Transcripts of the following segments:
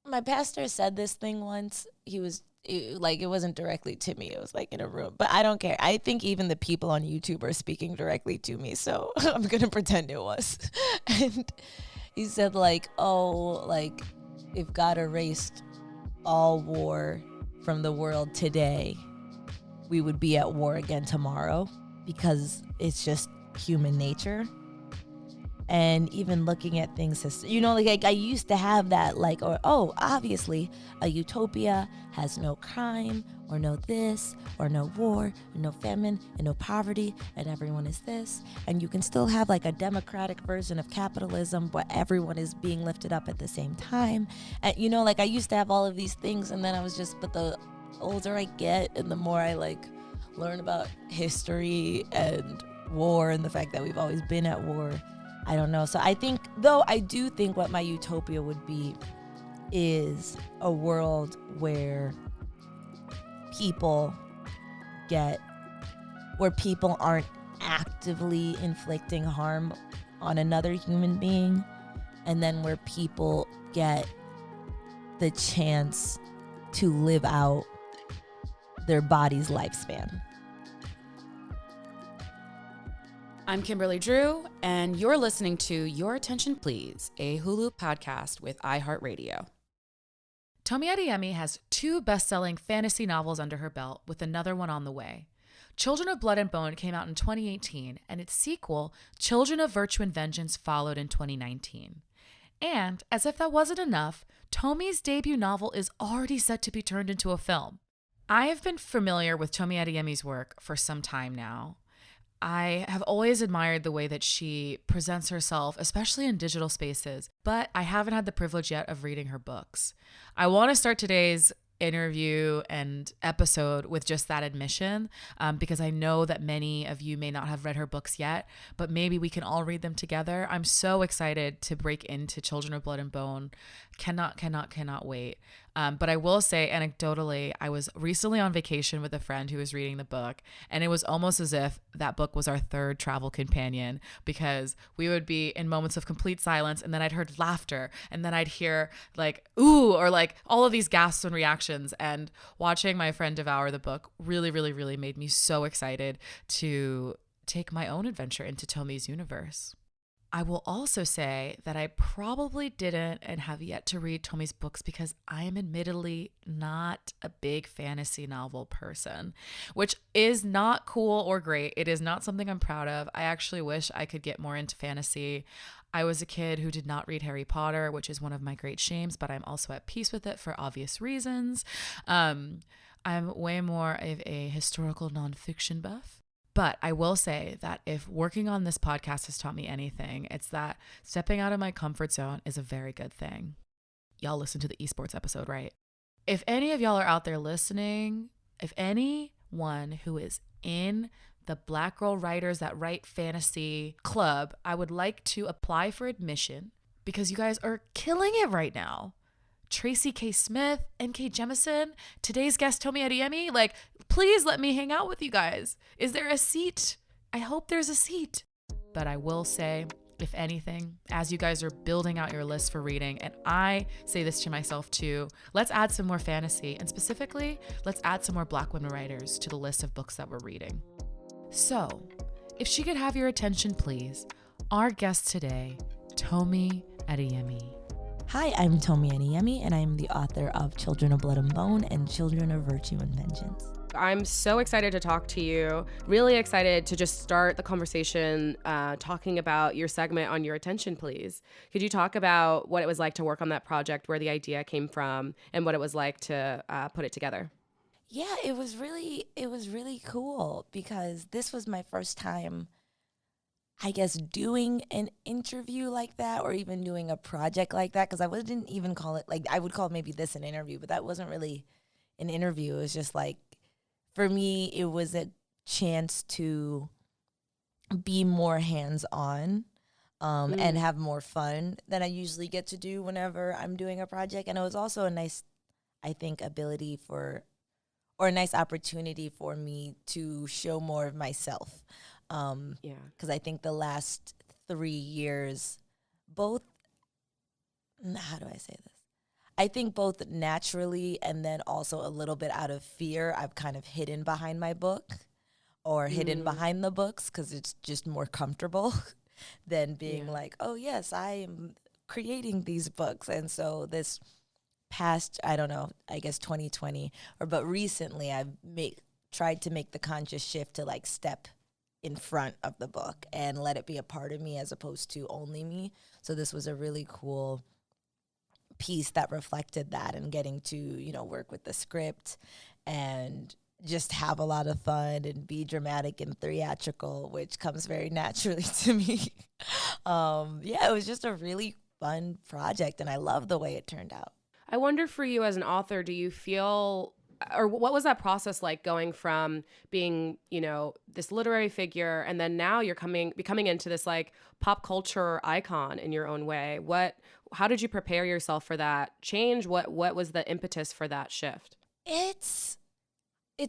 my pastor said this thing once. It wasn't directly to me. It was like in a room, but I don't care. I think even the people on YouTube are speaking directly to me, so I'm gonna pretend it was. And he said like, oh, like if God erased all war from the world today, we would be at war again tomorrow because it's just human nature. And even looking at things, like I used to have that, like, obviously a utopia has no crime or no this or no war and no famine and no poverty and everyone is this. And you can still have like a democratic version of capitalism where everyone is being lifted up at the same time. And, like I used to have all of these things, and then I was but the older I get and the more I like learn about history and war and the fact that we've always been at war, I don't know. So I do think what my utopia would be is a world where people aren't actively inflicting harm on another human being, and then where people get the chance to live out their body's lifespan. I'm Kimberly Drew, and you're listening to Your Attention Please, a Hulu podcast with iHeartRadio. Tomi Adeyemi has 2 best-selling fantasy novels under her belt, with another one on the way. Children of Blood and Bone came out in 2018, and its sequel, Children of Virtue and Vengeance, followed in 2019. And, as if that wasn't enough, Tomi's debut novel is already set to be turned into a film. I have been familiar with Tomi Adeyemi's work for some time now. I have always admired the way that she presents herself, especially in digital spaces, but I haven't had the privilege yet of reading her books. I want to start today's interview and episode with just that admission, because I know that many of you may not have read her books yet, but maybe we can all read them together. I'm so excited to break into Children of Blood and Bone. Cannot wait. But I will say anecdotally, I was recently on vacation with a friend who was reading the book, and it was almost as if that book was our third travel companion, because we would be in moments of complete silence, and then I'd heard laughter, and then I'd hear like, ooh, or like all of these gasps and reactions. And watching my friend devour the book really, really, really made me so excited to take my own adventure into Tomi's universe. I will also say that I probably didn't and have yet to read Tomi's books because I am admittedly not a big fantasy novel person, which is not cool or great. It is not something I'm proud of. I actually wish I could get more into fantasy. I was a kid who did not read Harry Potter, which is one of my great shames, but I'm also at peace with it for obvious reasons. I'm way more of a historical nonfiction buff. But I will say that if working on this podcast has taught me anything, it's that stepping out of my comfort zone is a very good thing. Y'all listen to the esports episode, right? If any of y'all are out there listening, if anyone who is in the Black Girl Writers That Write Fantasy Club, I would like to apply for admission because you guys are killing it right now. Tracy K. Smith, N.K. Jemisin, today's guest, Tomi Adeyemi, like, please let me hang out with you guys. Is there a seat? I hope there's a seat. But I will say, if anything, as you guys are building out your list for reading, and I say this to myself too, let's add some more fantasy, and specifically, let's add some more Black women writers to the list of books that we're reading. So, if she could have your attention, please, our guest today, Tomi Adeyemi. Hi, I'm Tomi Adeyemi, and I'm the author of Children of Blood and Bone and Children of Virtue and Vengeance. I'm so excited to talk to you. Really excited to just start the conversation talking about your segment on Your Attention Please. Could you talk about what it was like to work on that project, where the idea came from, and what it was like to put it together? Yeah, it was really cool because this was my first time, I guess, doing an interview like that, or even doing a project like that, because I wouldn't even call it, like, I would call maybe this an interview, but that wasn't really an interview. It was just like, for me, it was a chance to be more hands-on and have more fun than I usually get to do whenever I'm doing a project. And it was also a nice, I think, a nice opportunity for me to show more of myself. Because I think the last 3 years, how do I say this? I think both naturally and then also a little bit out of fear, I've kind of hidden behind my book or hidden behind the books because it's just more comfortable than being like, oh, yes, I am creating these books. And so this past, I don't know, I guess 2020, but recently I've tried to make the conscious shift to like step in front of the book and let it be a part of me as opposed to only me. So this was a really cool piece that reflected that, and getting to, you know, work with the script and just have a lot of fun and be dramatic and theatrical, which comes very naturally to me. It was just a really fun project, and I love the way it turned out. I wonder, for you as an author, do you feel, or what was that process like, going from being, you know, this literary figure, and then now you're becoming into this like pop culture icon in your own way? How did you prepare yourself for that change? What was the impetus for that shift? It's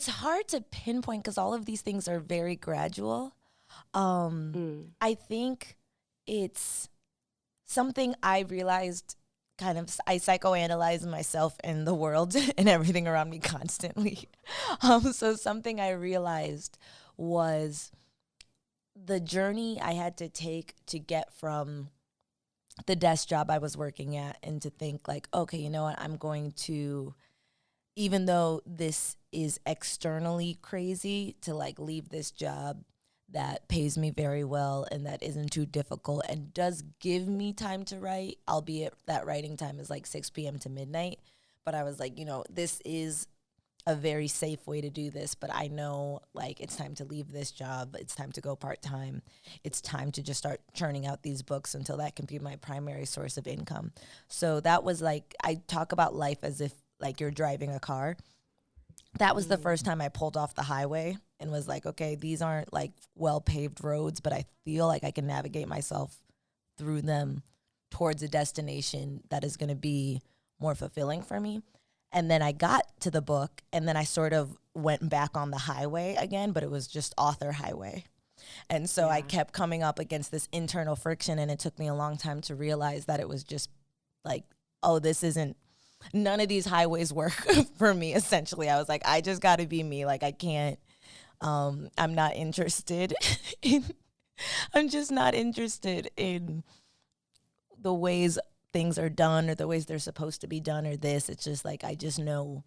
hard to pinpoint because all of these things are very gradual. I think it's something I realized, kind of, I psychoanalyze myself and the world and everything around me constantly. So something I realized was the journey I had to take to get from the desk job I was working at and to think like, okay, you know what, I'm going to, even though this is externally crazy, to like leave this job that pays me very well and that isn't too difficult and does give me time to write, albeit that writing time is like 6 p.m. to midnight. But I was like, you know, this is a very safe way to do this, but I know like it's time to leave this job. It's time to go part-time. It's time to just start churning out these books until that can be my primary source of income. So that was like, I talk about life as if like you're driving a car. That was the first time I pulled off the highway and was like, okay, these aren't like well-paved roads, but I feel like I can navigate myself through them towards a destination that is going to be more fulfilling for me. And then I got to the book, and then I sort of went back on the highway again, but it was just author highway. And so I kept coming up against this internal friction, and it took me a long time to realize that it was just like, oh, none of these highways work for me, essentially. I was like, I just got to be me. Like, I can't, I'm not interested I'm just not interested in the ways things are done or the ways they're supposed to be done or this. It's just like, I just know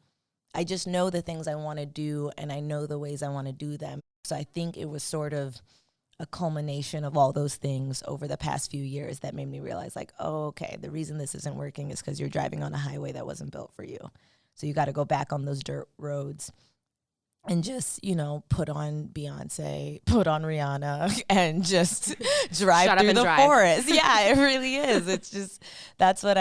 the things I want to do, and I know the ways I want to do them. So I think it was sort of a culmination of all those things over the past few years that made me realize like, oh, okay, the reason this isn't working is because you're driving on a highway that wasn't built for you. So you got to go back on those dirt roads and just, you know, put on Beyonce, put on Rihanna, and just drive through the forest. Yeah, it really is. It's just, that's what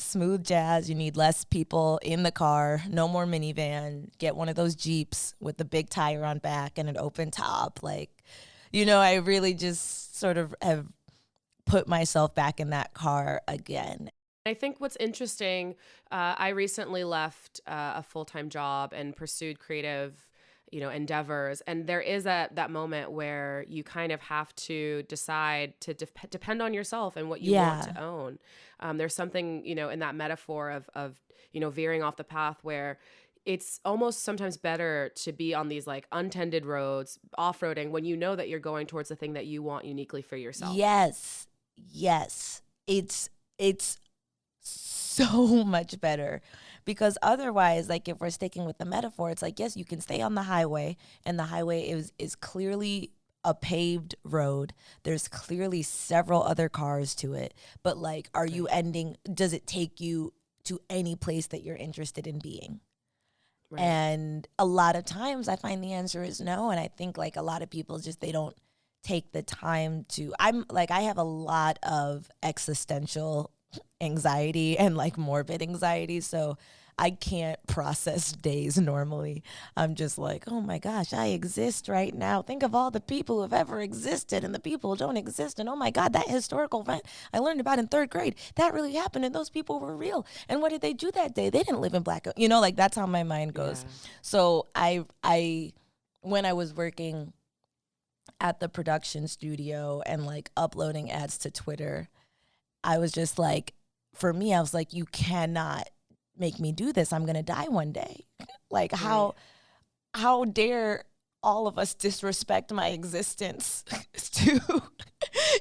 smooth jazz. You need less people in the car, no more minivan, get one of those Jeeps with the big tire on back and an open top. Like, you know, I really just sort of have put myself back in that car again. I think what's interesting, I recently left a full-time job and pursued creative, endeavors. And there is that moment where you kind of have to decide to depend on yourself and what you want to own. There's something, in that metaphor of veering off the path where it's almost sometimes better to be on these like untended roads, off-roading, when you know that you're going towards the thing that you want uniquely for yourself. Yes. It's so much better, because otherwise, like if we're sticking with the metaphor, it's like, yes, you can stay on the highway, and the highway is clearly a paved road. There's clearly several other cars to it, but like, does it take you to any place that you're interested in being? Right. And a lot of times I find the answer is no. And I think like a lot of people they don't take the time to, I have a lot of existential anxiety and like morbid anxiety. So I can't process days normally. I'm just like, oh my gosh, I exist right now. Think of all the people who have ever existed and the people who don't exist. And oh my God, that historical event I learned about in 3rd grade, that really happened and those people were real. And what did they do that day? They didn't live in Black, like that's how my mind goes. Yeah. So when I was working at the production studio and like uploading ads to Twitter, I was just like, for me, I was like, you cannot make me do this. I'm going to die one day. Like, how dare all of us disrespect my existence to,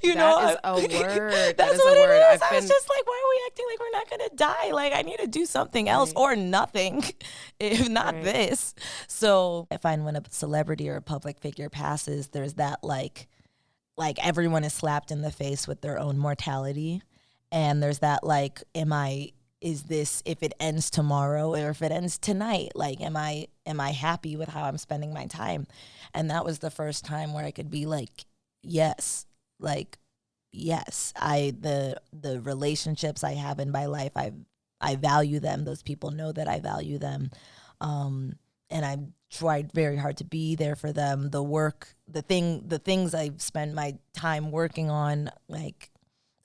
you know? That is a word. That's what what it is. I've I was just like, why are we acting like we're not going to die? Like, I need to do something else or nothing, if not this. So I find when a celebrity or a public figure passes, there's that like everyone is slapped in the face with their own mortality. And there's that like, is this, if it ends tomorrow or if it ends tonight, like, am I happy with how I'm spending my time? And that was the first time where I could be like, yes, the relationships I have in my life, I value them. Those people know that I value them. And I tried very hard to be there for them. The things I spend my time working on, like,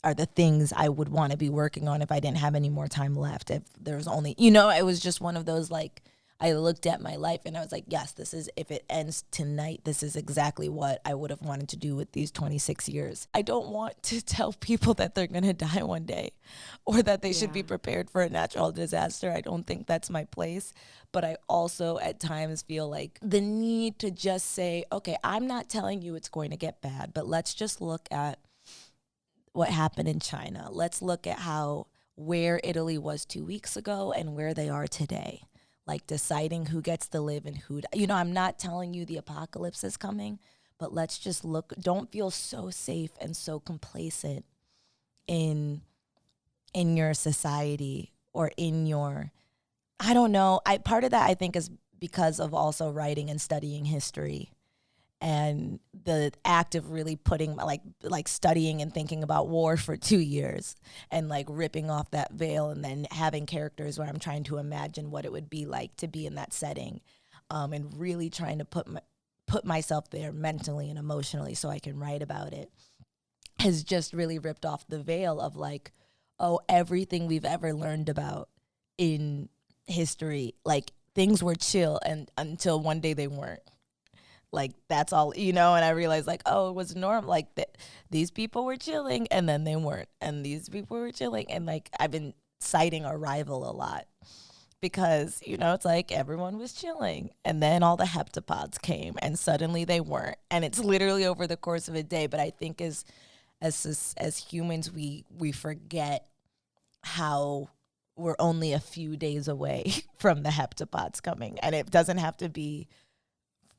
are the things I would want to be working on if I didn't have any more time left. If there's only, it was just one of those, like, I looked at my life and I was like, yes, this is, if it ends tonight, this is exactly what I would have wanted to do with these 26 years. I don't want to tell people that they're going to die one day or that they should be prepared for a natural disaster. I don't think that's my place. But I also at times feel like the need to just say, okay, I'm not telling you it's going to get bad, but let's just look at what happened in China. Let's look at where Italy was 2 weeks ago and where they are today. Like, deciding who gets to live and who, I'm not telling you the apocalypse is coming, but let's just look. Don't feel so safe and so complacent in your society or in your, I don't know. Part of that I think is because of also writing and studying history. And the act of really putting like studying and thinking about war for 2 years and like ripping off that veil and then having characters where I'm trying to imagine what it would be like to be in that setting, and really trying to put myself there mentally and emotionally so I can write about it, has just really ripped off the veil of like, oh, everything we've ever learned about in history, like, things were chill and until one day they weren't. Like, that's all, and I realized, like, oh, it was normal. Like, these people were chilling and then they weren't. And these people were chilling. And, like, I've been citing Arrival a lot because, it's like everyone was chilling. And then all the heptapods came and suddenly they weren't. And it's literally over the course of a day. But I think as humans, we forget how we're only a few days away from the heptapods coming. And it doesn't have to be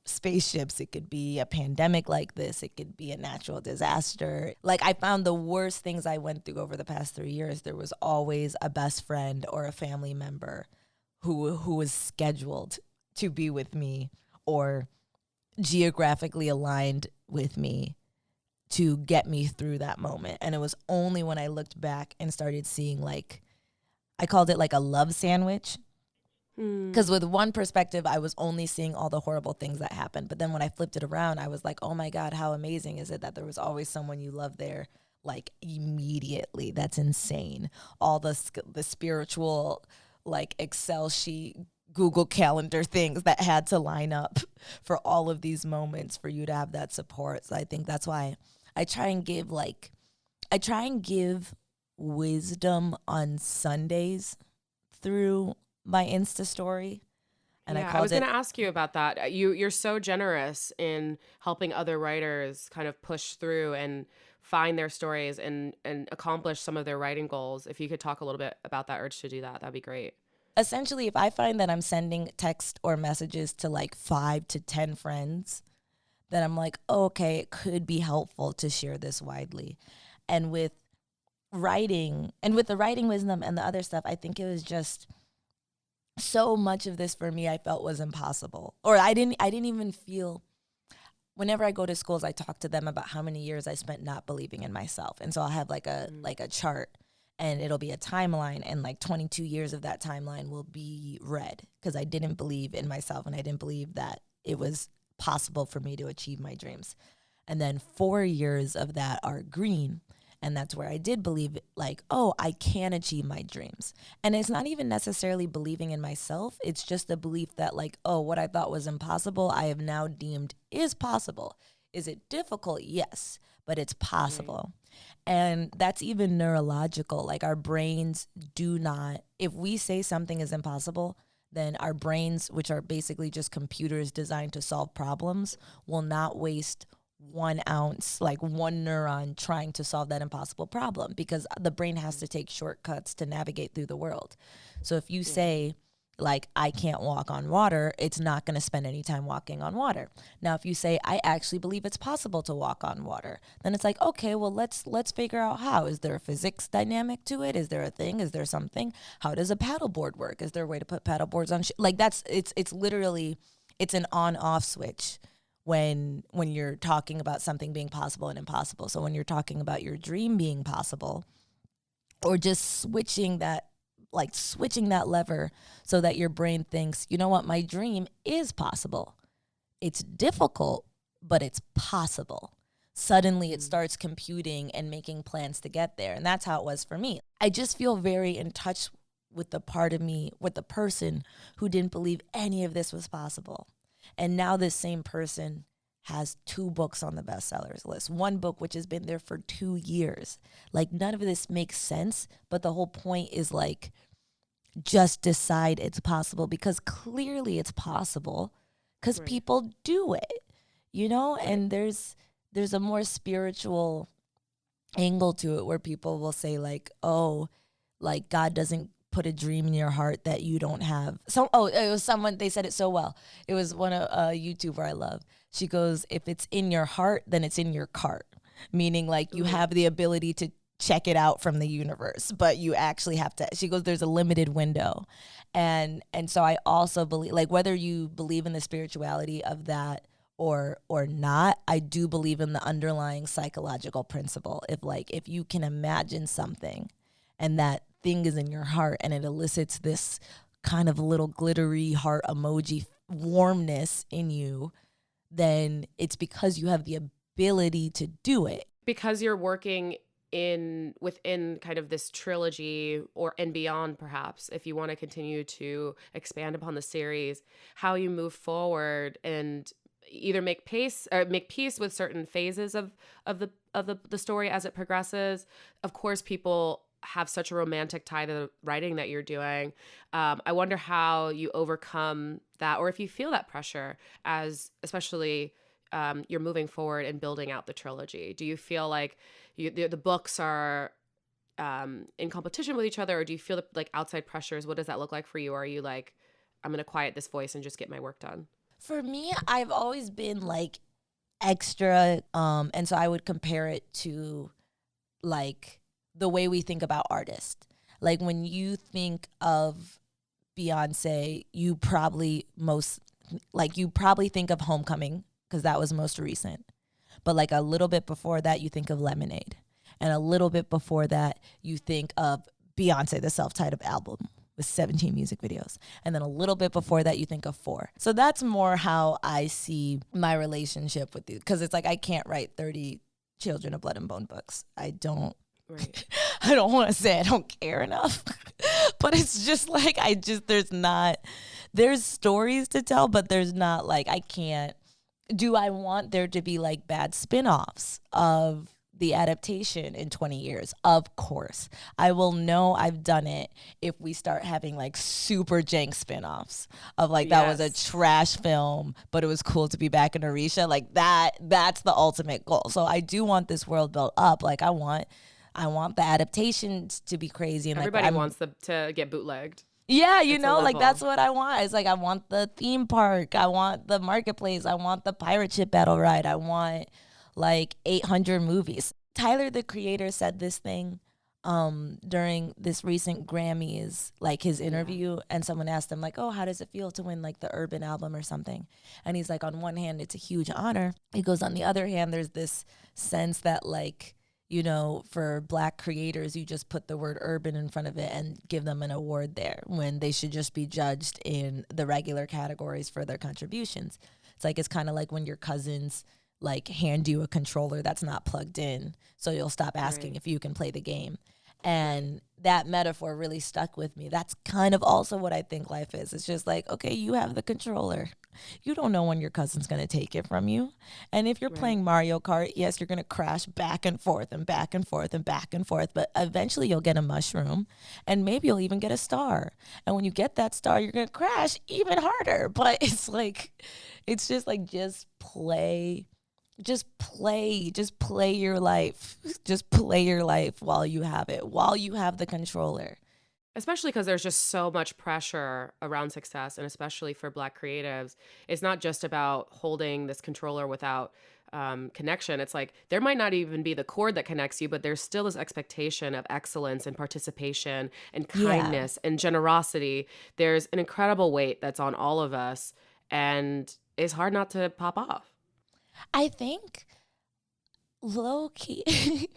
spaceships. It could be a pandemic like this. It could be a natural disaster. Like, I found the worst things I went through over the past 3 years, there was always a best friend or a family member who was scheduled to be with me or geographically aligned with me to get me through that moment. And it was only when I looked back and started seeing, like, I called it like a love sandwich. Because with one perspective, I was only seeing all the horrible things that happened. But then when I flipped it around, I was like, oh my God, how amazing is it that there was always someone you love there, like, immediately. That's insane. All the spiritual, like, Excel sheet, Google Calendar things that had to line up for all of these moments for you to have that support. So I think that's why I try and give wisdom on Sundays through my Insta story. And I was going to ask you about that. You're so generous in helping other writers kind of push through and find their stories and accomplish some of their writing goals. If you could talk a little bit about that urge to do that, that'd be great. Essentially, if I find that I'm sending text or messages to like 5 to 10 friends, then I'm like, oh, okay, it could be helpful to share this widely. And with writing and with the writing wisdom and the other stuff, I think it was just so much of this for me I felt was impossible. Or I didn't even feel, whenever I go to schools, I talk to them about how many years I spent not believing in myself. And so I'll have like a chart and it'll be a timeline, and like 22 years of that timeline will be red because I didn't believe in myself and I didn't believe that it was possible for me to achieve my dreams. And then 4 years of that are green. And that's where I did believe, like, oh, I can achieve my dreams. And it's not even necessarily believing in myself. It's just a belief that, like, oh, what I thought was impossible, I have now deemed is possible. Is it difficult? Yes, but it's possible. And that's even neurological. Like our brains do not, if we say something is impossible, then our brains, which are basically just computers designed to solve problems, will not waste 1 ounce, like one neuron trying to solve that impossible problem, because the brain has to take shortcuts to navigate through the world. So if you say, like, I can't walk on water, it's not going to spend any time walking on water. Now, if you say, I actually believe it's possible to walk on water, then it's like, okay, well, let's figure out how. Is there a physics dynamic to it? Is there a thing? Is there something? How does a paddleboard work? Is there a way to put paddleboards on? Like it's literally, it's an on-off switch when you're talking about something being possible and impossible. So when you're talking about your dream being possible, or just switching that lever so that your brain thinks, you know what, my dream is possible. It's difficult, but it's possible. Suddenly it starts computing and making plans to get there. And that's how it was for me. I just feel very in touch with the part of me, with the person who didn't believe any of this was possible. And now this same person has 2 books on the bestsellers list, 1 book which has been there for 2 years. Like, none of this makes sense, but the whole point is, like, just decide it's possible, because clearly it's possible, because people do it, you know? And there's a more spiritual angle to it where people will say, like, oh, like, God doesn't put a dream in your heart that you don't have. So, it was someone, they said it so well. It was one of a YouTuber I love. She goes, if it's in your heart, then it's in your cart. Meaning, like, you have the ability to check it out from the universe, but you actually have to, she goes, there's a limited window. And so I also believe, like, whether you believe in the spirituality of that or not, I do believe in the underlying psychological principle. If you can imagine something and that thing is in your heart and it elicits this kind of little glittery heart emoji warmness in you, then it's because you have the ability to do it. Because you're working within kind of this trilogy and beyond, perhaps, if you want to continue to expand upon the series, how you move forward and either make peace with certain phases of the story as it progresses. Of course, people have such a romantic tie to the writing that you're doing. I wonder how you overcome that, or if you feel that pressure as, especially you're moving forward and building out the trilogy. Do you feel like the books are in competition with each other, or do you feel like outside pressures? What does that look like for you? Or are you like, I'm going to quiet this voice and just get my work done? For me, I've always been like extra, and so I would compare it to like the way we think about artists. Like when you think of Beyonce, you probably think of Homecoming, because that was most recent. But like a little bit before that, you think of Lemonade. And a little bit before that, you think of Beyonce, the self-titled album with 17 music videos. And then a little bit before that, you think of 4. So that's more how I see my relationship with you. Because it's like, I can't write 30 Children of Blood and Bone books. I don't. Right. I don't want to say I don't care enough, but it's just like, there's stories to tell, but there's not like, do I want there to be like bad spinoffs of the adaptation in 20 years? Of course. I will know I've done it if we start having like super jank spinoffs of like, that was a trash film, but it was cool to be back in Orïsha. Like that's the ultimate goal. So I do want this world built up. Like I want the adaptations to be crazy. And everybody wants them to get bootlegged. Yeah, like that's what I want. It's like, I want the theme park. I want the marketplace. I want the pirate ship battle ride. I want like 800 movies. Tyler, the creator, said this thing during this recent Grammys, like his interview, and someone asked him like, oh, how does it feel to win like the urban album or something? And he's like, on one hand, it's a huge honor. He goes, on the other hand, there's this sense that like, for Black creators, you just put the word urban in front of it and give them an award there, when they should just be judged in the regular categories for their contributions. It's like, it's kind of like when your cousins like hand you a controller that's not plugged in, so you'll stop asking if you can play the game. And that metaphor really stuck with me. That's kind of also what I think life is. It's just like, okay, you have the controller. You don't know when your cousin's going to take it from you. And if you're playing Mario Kart, yes, you're going to crash back and forth and back and forth and back and forth, but eventually you'll get a mushroom and maybe you'll even get a star. And when you get that star, you're going to crash even harder. But it's like, it's just like, just play your life. Just play your life while you have it, while you have the controller. Especially because there's just so much pressure around success, and especially for Black creatives, it's not just about holding this controller without connection. It's like there might not even be the cord that connects you, but there's still this expectation of excellence and participation and kindness and generosity. There's an incredible weight that's on all of us, and it's hard not to pop off. I think low key,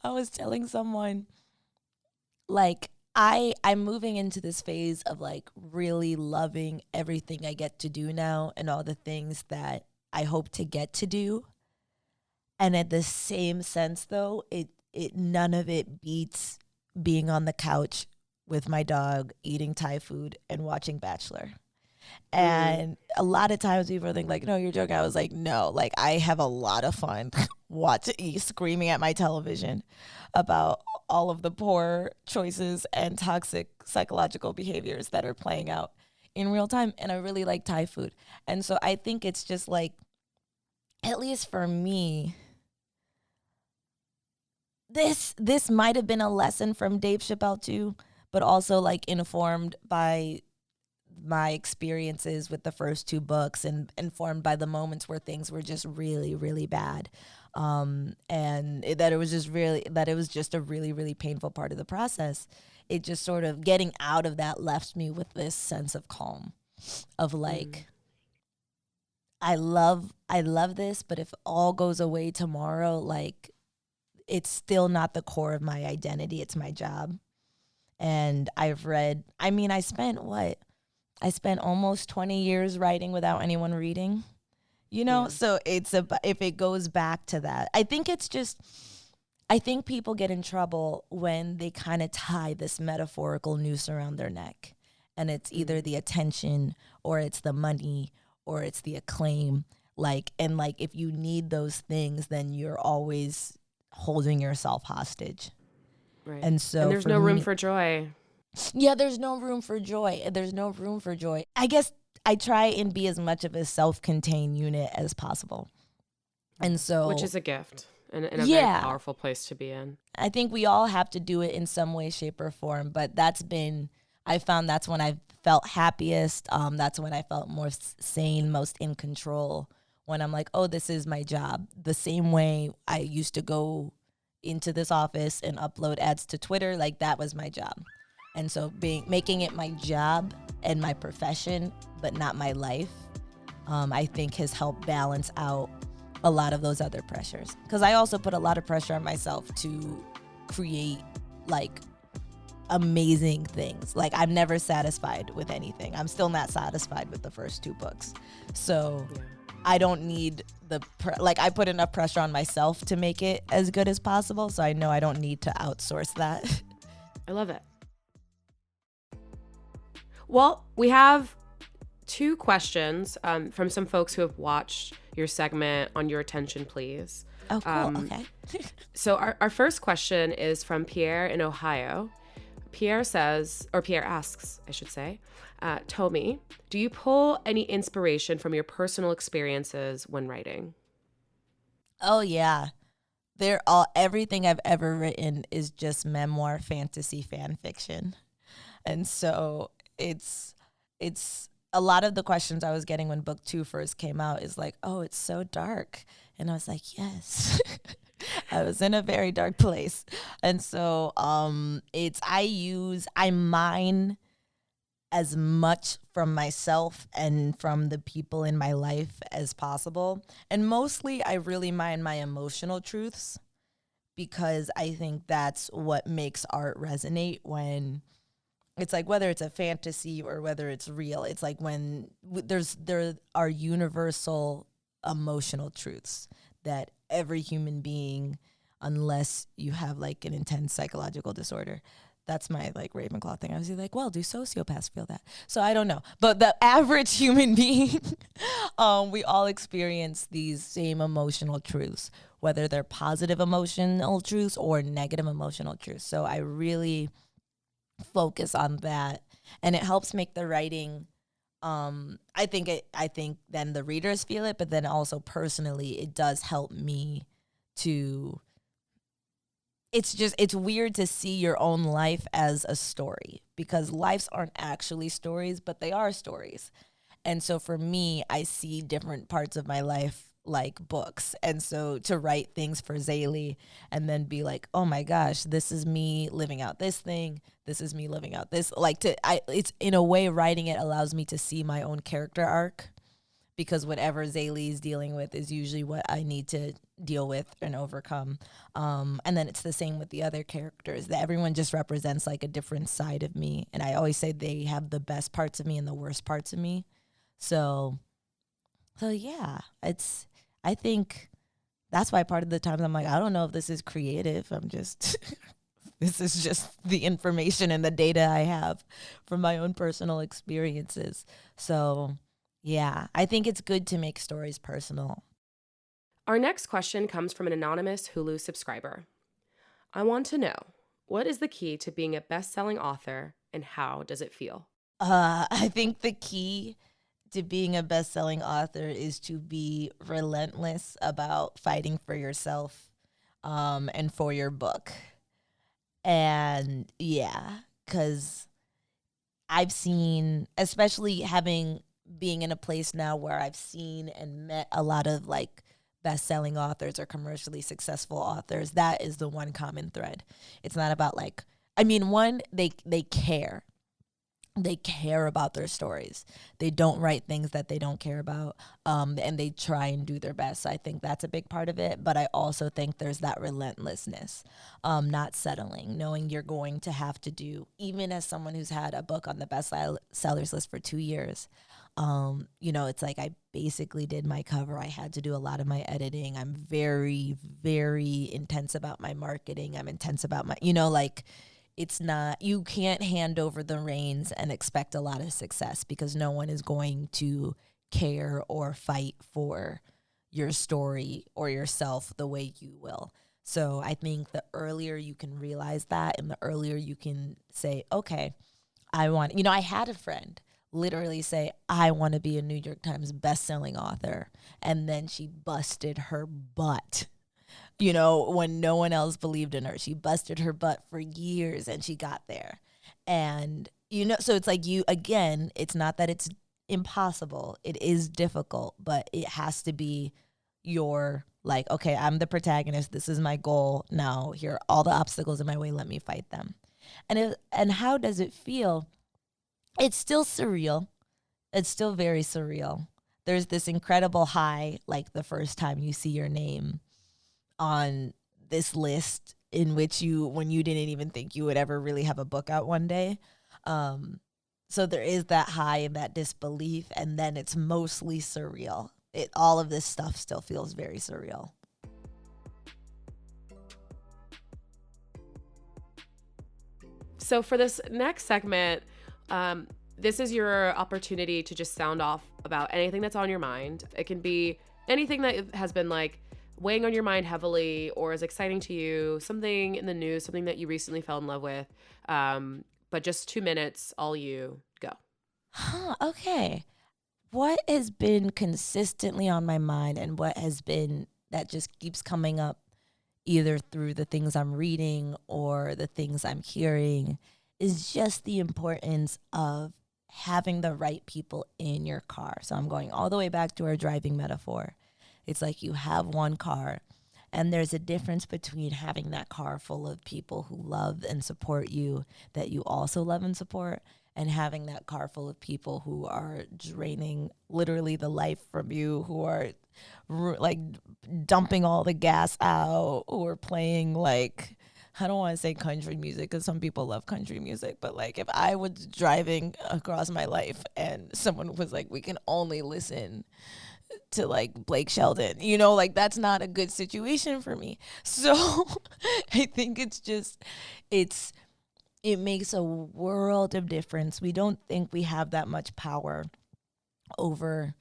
I was telling someone, like, I'm moving into this phase of like really loving everything I get to do now and all the things that I hope to get to do. And at the same sense though, it none of it beats being on the couch with my dog, eating Thai food and watching Bachelor. And a lot of times people think like, no, you're joking. I was like, no, like I have a lot of fun screaming at my television about all of the poor choices and toxic psychological behaviors that are playing out in real time. And I really like Thai food. And so I think it's just like, at least for me, this might have been a lesson from Dave Chappelle too, but also like informed by my experiences with the first two books and informed by the moments where things were just really, really bad. That it was just a really, really painful part of the process. It just sort of getting out of that left me with this sense of calm of like, I love this, but if all goes away tomorrow, like it's still not the core of my identity. It's my job. And I spent almost 20 years writing without anyone reading, So it's if it goes back to that, I think people get in trouble when they kind of tie this metaphorical noose around their neck, and it's either the attention or it's the money or it's the acclaim. If you need those things, then you're always holding yourself hostage. Right. And so there's no room for joy. Yeah, there's no room for joy. There's no room for joy. I guess I try and be as much of a self-contained unit as possible. And so, which is a gift and a very powerful place to be in. I think we all have to do it in some way, shape, or form. But I found that's when I felt happiest. That's when I felt more sane, most in control. When I'm like, oh, this is my job. The same way I used to go into this office and upload ads to Twitter, like that was my job. And so making it my job and my profession, but not my life, I think has helped balance out a lot of those other pressures. Because I also put a lot of pressure on myself to create like amazing things. Like I'm never satisfied with anything. I'm still not satisfied with the first two books. So I don't need I put enough pressure on myself to make it as good as possible. So I know I don't need to outsource that. I love it. Well, we have two questions from some folks who have watched your segment on Your Attention Please. Oh, cool. Okay. So our first question is from Pierre in Ohio. Pierre asks, Tomi, do you pull any inspiration from your personal experiences when writing? Oh, yeah. Everything I've ever written is just memoir, fantasy, fan fiction. And so it's a lot of the questions I was getting when book 2 first came out is like, oh, it's so dark. And I was like, yes, I was in a very dark place. And so I mine as much from myself and from the people in my life as possible. And mostly I really mine my emotional truths, because I think that's what makes art resonate when it's like, whether it's a fantasy or whether it's real, it's like when there are universal emotional truths that every human being, unless you have like an intense psychological disorder, That's my like Ravenclaw thing. I was like, well, do sociopaths feel that? So I don't know. But the average human being, we all experience these same emotional truths, whether they're positive emotional truths or negative emotional truths. So I really focus on that, and it helps make the writing. I think then the readers feel it, but then also personally, it does help me to. It's weird to see your own life as a story, because lives aren't actually stories, but they are stories. And so for me, I see different parts of my life like books. And so to write things for Zaylee and then be like, oh my gosh, this is me living out this thing. This is me living out this. It's in a way, writing it allows me to see my own character arc, because whatever Zaylee is dealing with is usually what I need to deal with and overcome. And then it's the same with the other characters, that everyone just represents like a different side of me. And I always say they have the best parts of me and the worst parts of me. So yeah, I think that's why part of the times I'm like, I don't know if this is creative. I'm just, this is just the information and the data I have from my own personal experiences. So yeah, I think it's good to make stories personal. Our next question comes from an anonymous Hulu subscriber. I want to know, what is the key to being a best-selling author, and how does it feel? I think the key to being a best-selling author is to be relentless about fighting for yourself, and for your book. And yeah, because I've seen, especially being in a place now where I've seen and met a lot of like best-selling authors or commercially successful authors, that is the one common thread. It's not about like, I mean, one, they care. They care about their stories. They don't write things that they don't care about, and they try and do their best. So I think that's a big part of it. But I also think there's that relentlessness, not settling, knowing you're going to have to do, even as someone who's had a book on the best sellers list for 2 years, it's like I basically did my cover. I had to do a lot of my editing. I'm very, very intense about my marketing. I'm intense about my, it's not, you can't hand over the reins and expect a lot of success, because no one is going to care or fight for your story or yourself the way you will. So I think the earlier you can realize that, and the earlier you can say, okay, I had a friend literally say, I want to be a New York Times bestselling author. And then she busted her butt, when no one else believed in her. She busted her butt for years and she got there. And, so it's like it's not that it's impossible. It is difficult, but it has to be your like, okay, I'm the protagonist. This is my goal. Now here are all the obstacles in my way. Let me fight them. And how does it feel? It's still surreal. It's still very surreal. There's this incredible high, like the first time you see your name on this list in which when you didn't even think you would ever really have a book out one day. So there is that high and that disbelief, and then it's mostly surreal. All of this stuff still feels very surreal. So for this next segment, this is your opportunity to just sound off about anything that's on your mind. It can be anything that has been like weighing on your mind heavily or is exciting to you, something in the news, something that you recently fell in love with. But just 2 minutes, all you, go. Okay. What has been consistently on my mind, and what has been that just keeps coming up either through the things I'm reading or the things I'm hearing, is just the importance of having the right people in your car. So I'm going all the way back to our driving metaphor. It's like you have one car, and there's a difference between having that car full of people who love and support you, that you also love and support, and having that car full of people who are draining literally the life from you, who are like dumping all the gas out, who are playing like, I don't want to say country music because some people love country music, but like if I was driving across my life and someone was like, we can only listen to like Blake Shelton, like that's not a good situation for me. So I think it's it makes a world of difference. We don't think we have that much power over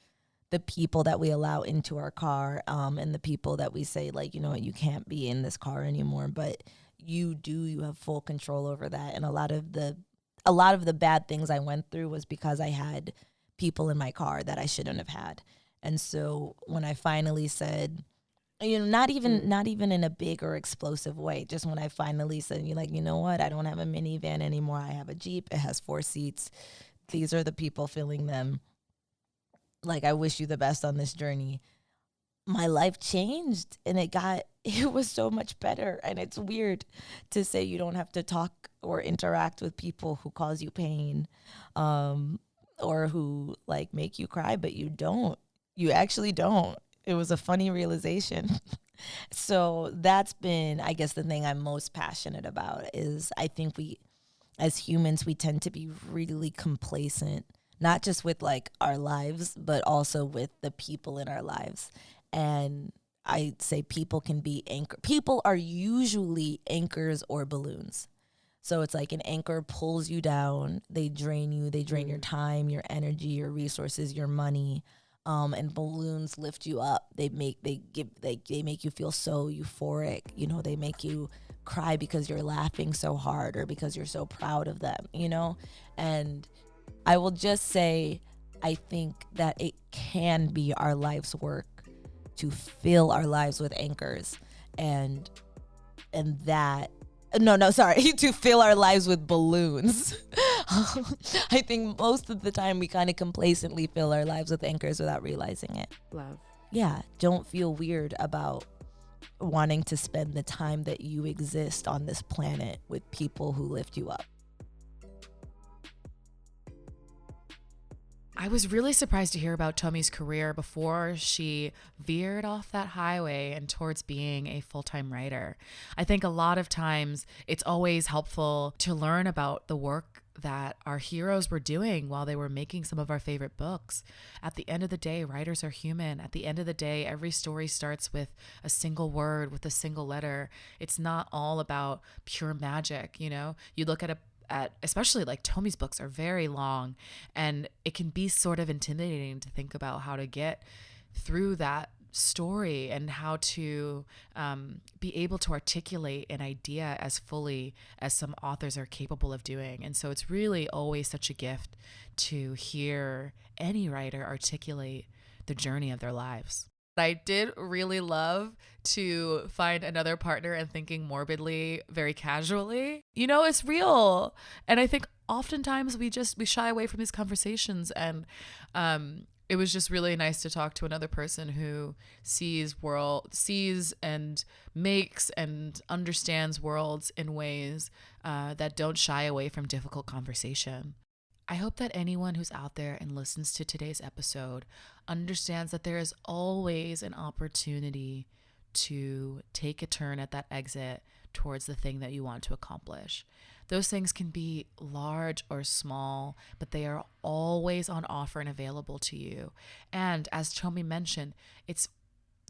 the people that we allow into our car, and the people that we say, like, you know what, you can't be in this car anymore. But you do, you have full control over that. And a lot of the bad things I went through was because I had people in my car that I shouldn't have had. And so when I finally said, you know, not even in a big or explosive way, just when I finally said, you're like, you know what, I don't have a minivan anymore. I have a Jeep. It has 4 seats. These are the people filling them. Like, I wish you the best on this journey. My life changed, and it was so much better. And it's weird to say you don't have to talk or interact with people who cause you pain, or who like make you cry, but you don't. You actually don't. It was a funny realization. So that's been, I guess, the thing I'm most passionate about is I think we, as humans, we tend to be really complacent, not just with like our lives, but also with the people in our lives. And I say people can be people are usually anchors or balloons. So it's like an anchor pulls you down, they drain you, they drain your time, your energy, your resources, your money. And balloons lift you up. They make you feel so euphoric. You know, they make you cry because you're laughing so hard or because you're so proud of them, you know? And I will just say, I think that it can be our life's work to fill our lives with anchors, and that, to fill our lives with balloons. I think most of the time we kind of complacently fill our lives with anchors without realizing it. Love. Yeah, don't feel weird about wanting to spend the time that you exist on this planet with people who lift you up. I was really surprised to hear about Tomi's career before she veered off that highway and towards being a full-time writer. I think a lot of times it's always helpful to learn about the work that our heroes were doing while they were making some of our favorite books. At the end of the day, writers are human. At the end of the day, every story starts with a single word, with a single letter. It's not all about pure magic, you know? You look at especially like Tomi's books are very long, and it can be sort of intimidating to think about how to get through that story and how to be able to articulate an idea as fully as some authors are capable of doing. And so it's really always such a gift to hear any writer articulate the journey of their lives. I did really love to find another partner and thinking morbidly, very casually. You know, it's real. And I think oftentimes we shy away from these conversations. And it was just really nice to talk to another person who sees and makes and understands worlds in ways that don't shy away from difficult conversation. I hope that anyone who's out there and listens to today's episode understands that there is always an opportunity to take a turn at that exit towards the thing that you want to accomplish. Those things can be large or small, but they are always on offer and available to you. And as Tomi mentioned, it's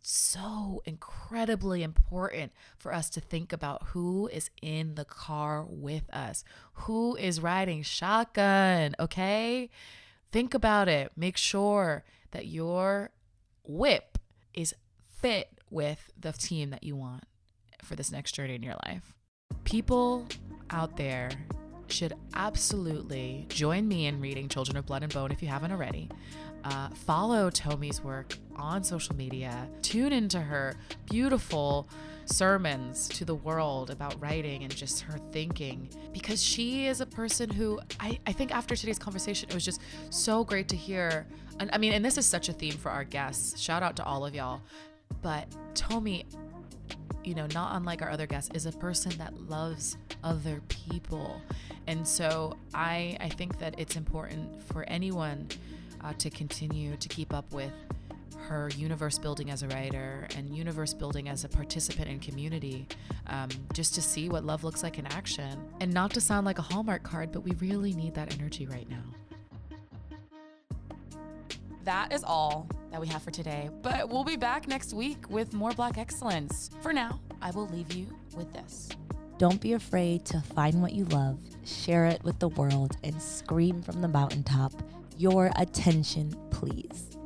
so incredibly important for us to think about who is in the car with us, who is riding shotgun, okay? Think about it. Make sure that your whip is fit with the team that you want for this next journey in your life. People out there should absolutely join me in reading Children of Blood and Bone if you haven't already. Follow Tomi's work on social media. Tune into her beautiful sermons to the world about writing and just her thinking, because she is a person who I think after today's conversation, it was just so great to hear. And I mean, and this is such a theme for our guests. Shout out to all of y'all. But Tomi, you know, not unlike our other guests, is a person that loves other people. And so I think that it's important for anyone to continue to keep up with her universe building as a writer and universe building as a participant in community, just to see what love looks like in action. And not to sound like a Hallmark card, but we really need that energy right now. That is all that we have for today, but we'll be back next week with more Black excellence. For now, I will leave you with this. Don't be afraid to find what you love, share it with the world, and scream from the mountaintop, your attention, please.